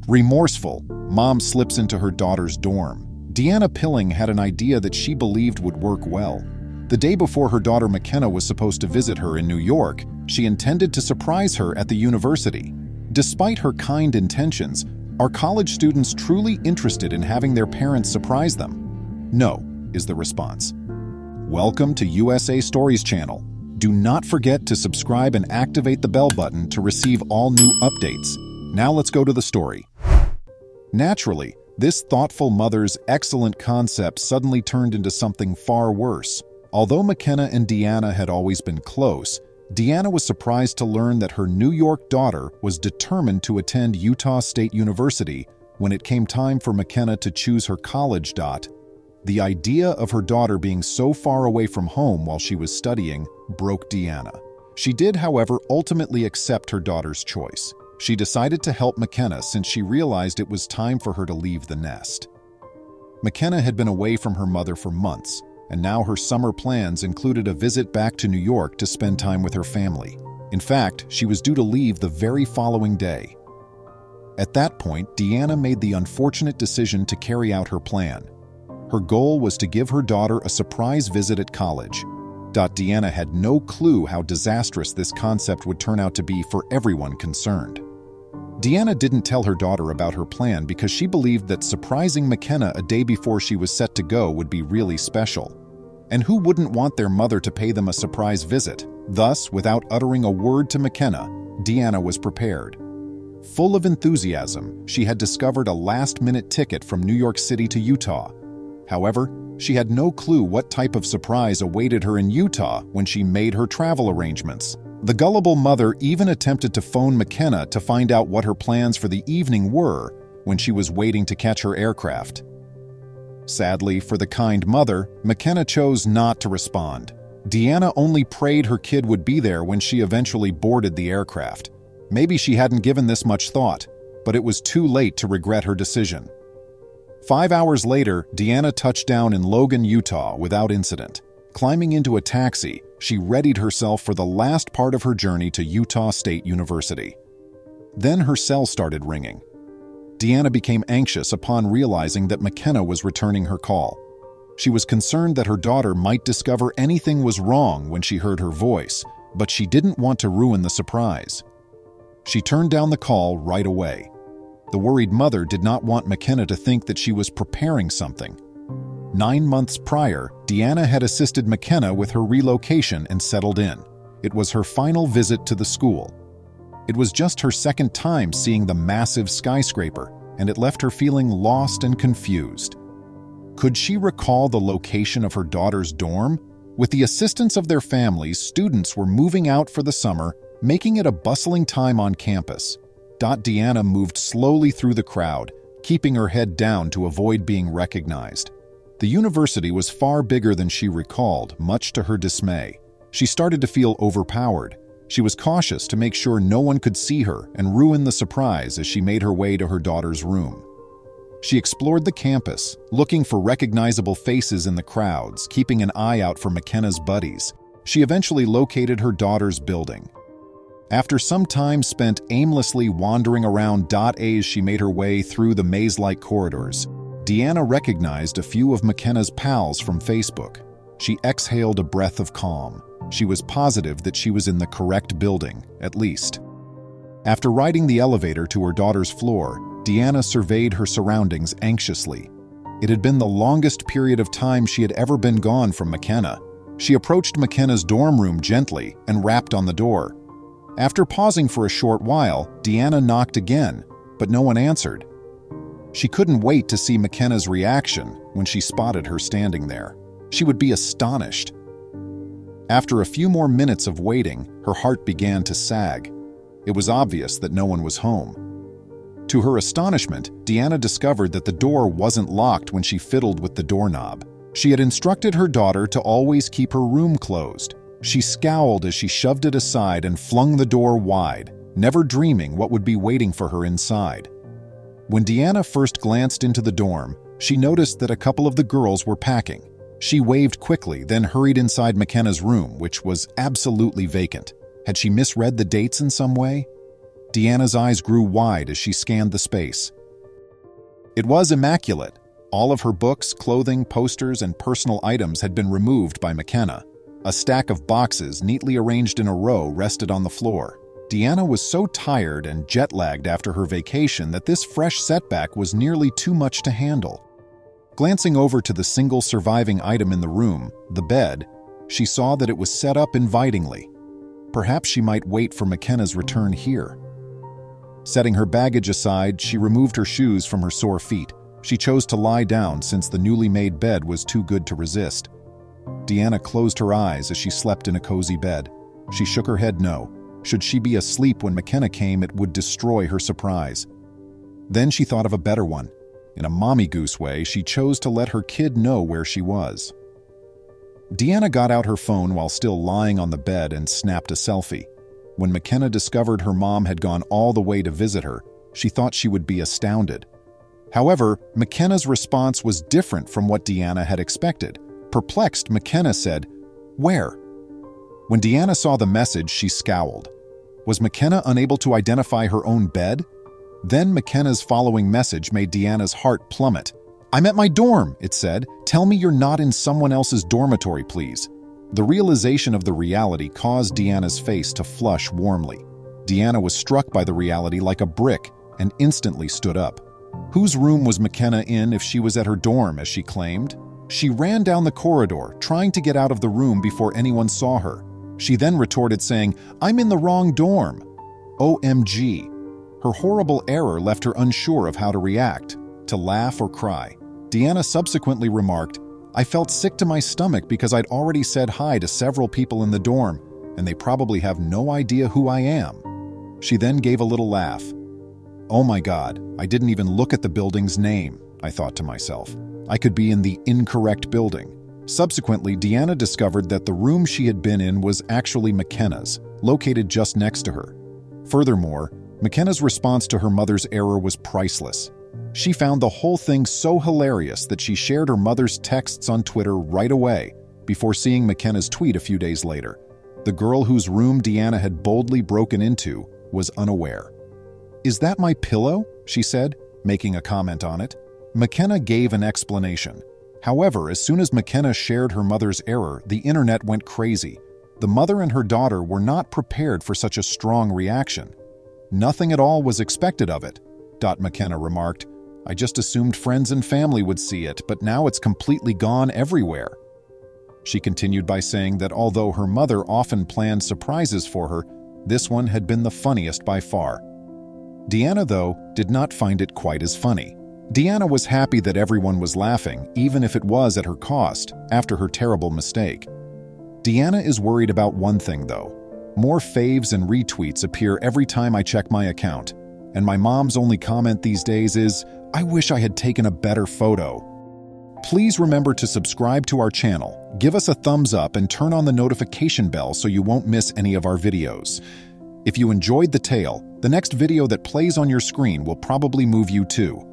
Remorseful, Mom slips into her daughter's dorm. Deanna Pilling had an idea that she believed would work well. The day before her daughter McKenna was supposed to visit her in New York, she intended to surprise her at the university. Despite her kind intentions, are college students truly interested in having their parents surprise them? No, is the response. Welcome to USA Stories channel. Do not forget to subscribe and activate the bell button to receive all new updates. Now let's go to the story. Naturally, this thoughtful mother's excellent concept suddenly turned into something far worse. Although McKenna and Deanna had always been close, Deanna was surprised to learn that her New York daughter was determined to attend Utah State University when it came time for McKenna to choose her college. The idea of her daughter being so far away from home while she was studying broke Deanna. She did, however, ultimately accept her daughter's choice. She decided to help McKenna since she realized it was time for her to leave the nest. McKenna had been away from her mother for months, and now her summer plans included a visit back to New York to spend time with her family. In fact, she was due to leave the very following day. At that point, Deanna made the unfortunate decision to carry out her plan. Her goal was to give her daughter a surprise visit at college. Deanna had no clue how disastrous this concept would turn out to be for everyone concerned. Deanna didn't tell her daughter about her plan because she believed that surprising McKenna a day before she was set to go would be really special. And who wouldn't want their mother to pay them a surprise visit? Thus, without uttering a word to McKenna, Deanna was prepared. Full of enthusiasm, she had discovered a last-minute ticket from New York City to Utah. However, she had no clue what type of surprise awaited her in Utah when she made her travel arrangements. The gullible mother even attempted to phone McKenna to find out what her plans for the evening were when she was waiting to catch her aircraft. Sadly, for the kind mother, McKenna chose not to respond. Deanna only prayed her kid would be there when she eventually boarded the aircraft. Maybe she hadn't given this much thought, but it was too late to regret her decision. 5 hours later, Deanna touched down in Logan, Utah without incident. Climbing into a taxi, she readied herself for the last part of her journey to Utah State University. Then her cell started ringing. Deanna became anxious upon realizing that McKenna was returning her call. She was concerned that her daughter might discover anything was wrong when she heard her voice, but she didn't want to ruin the surprise. She turned down the call right away. The worried mother did not want McKenna to think that she was preparing something. 9 months prior, Deanna had assisted McKenna with her relocation and settled in. It was her final visit to the school. It was just her second time seeing the massive skyscraper, and it left her feeling lost and confused. Could she recall the location of her daughter's dorm? With the assistance of their families, students were moving out for the summer, making it a bustling time on campus. Deanna moved slowly through the crowd, keeping her head down to avoid being recognized. The university was far bigger than she recalled, much to her dismay. She started to feel overpowered. She was cautious to make sure no one could see her and ruin the surprise as she made her way to her daughter's room. She explored the campus, looking for recognizable faces in the crowds, keeping an eye out for McKenna's buddies. She eventually located her daughter's building. After some time spent aimlessly wandering around, as she made her way through the maze-like corridors, Deanna recognized a few of McKenna's pals from Facebook. She exhaled a breath of calm. She was positive that she was in the correct building, at least. After riding the elevator to her daughter's floor, Deanna surveyed her surroundings anxiously. It had been the longest period of time she had ever been gone from McKenna. She approached McKenna's dorm room gently and rapped on the door. After pausing for a short while, Deanna knocked again, but no one answered. She couldn't wait to see McKenna's reaction when she spotted her standing there. She would be astonished. After a few more minutes of waiting, her heart began to sag. It was obvious that no one was home. To her astonishment, Deanna discovered that the door wasn't locked when she fiddled with the doorknob. She had instructed her daughter to always keep her room closed. She scowled as she shoved it aside and flung the door wide, never dreaming what would be waiting for her inside. When Deanna first glanced into the dorm, she noticed that a couple of the girls were packing. She waved quickly, then hurried inside McKenna's room, which was absolutely vacant. Had she misread the dates in some way? Deanna's eyes grew wide as she scanned the space. It was immaculate. All of her books, clothing, posters, and personal items had been removed by McKenna. A stack of boxes, neatly arranged in a row, rested on the floor. Deanna was so tired and jet-lagged after her vacation that this fresh setback was nearly too much to handle. Glancing over to the single surviving item in the room, the bed, she saw that it was set up invitingly. Perhaps she might wait for McKenna's return here. Setting her baggage aside, she removed her shoes from her sore feet. She chose to lie down since the newly made bed was too good to resist. Deanna closed her eyes as she slept in a cozy bed. She shook her head no. Should she be asleep when McKenna came, it would destroy her surprise. Then she thought of a better one. In a mommy goose way, she chose to let her kid know where she was. Deanna got out her phone while still lying on the bed and snapped a selfie. When McKenna discovered her mom had gone all the way to visit her, she thought she would be astounded. However, McKenna's response was different from what Deanna had expected. Perplexed, McKenna said, "Where?" When Deanna saw the message, she scowled. Was McKenna unable to identify her own bed? Then McKenna's following message made Deanna's heart plummet. "I'm at my dorm," it said. "Tell me you're not in someone else's dormitory, please." The realization of the reality caused Deanna's face to flush warmly. Deanna was struck by the reality like a brick and instantly stood up. Whose room was McKenna in if she was at her dorm, as she claimed? She ran down the corridor, trying to get out of the room before anyone saw her. She then retorted saying, "I'm in the wrong dorm." OMG. Her horrible error left her unsure of how to react, to laugh or cry. Deanna subsequently remarked, "I felt sick to my stomach because I'd already said hi to several people in the dorm, and they probably have no idea who I am." She then gave a little laugh. "Oh my God, I didn't even look at the building's name," I thought to myself. I could be in the incorrect building. Subsequently, Deanna discovered that the room she had been in was actually McKenna's, located just next to her. Furthermore, McKenna's response to her mother's error was priceless. She found the whole thing so hilarious that she shared her mother's texts on Twitter right away, before seeing McKenna's tweet a few days later. The girl whose room Deanna had boldly broken into was unaware. "Is that my pillow?" she said, making a comment on it. McKenna gave an explanation. However, as soon as McKenna shared her mother's error, the internet went crazy. The mother and her daughter were not prepared for such a strong reaction. "Nothing at all was expected of it," McKenna remarked. "I just assumed friends and family would see it, but now it's completely gone everywhere." She continued by saying that although her mother often planned surprises for her, this one had been the funniest by far. Deanna, though, did not find it quite as funny. Deanna was happy that everyone was laughing, even if it was at her cost, after her terrible mistake. Deanna is worried about one thing, though. More faves and retweets appear every time I check my account, and my mom's only comment these days is, "I wish I had taken a better photo." Please remember to subscribe to our channel, give us a thumbs up, and turn on the notification bell so you won't miss any of our videos. If you enjoyed the tale, the next video that plays on your screen will probably move you too.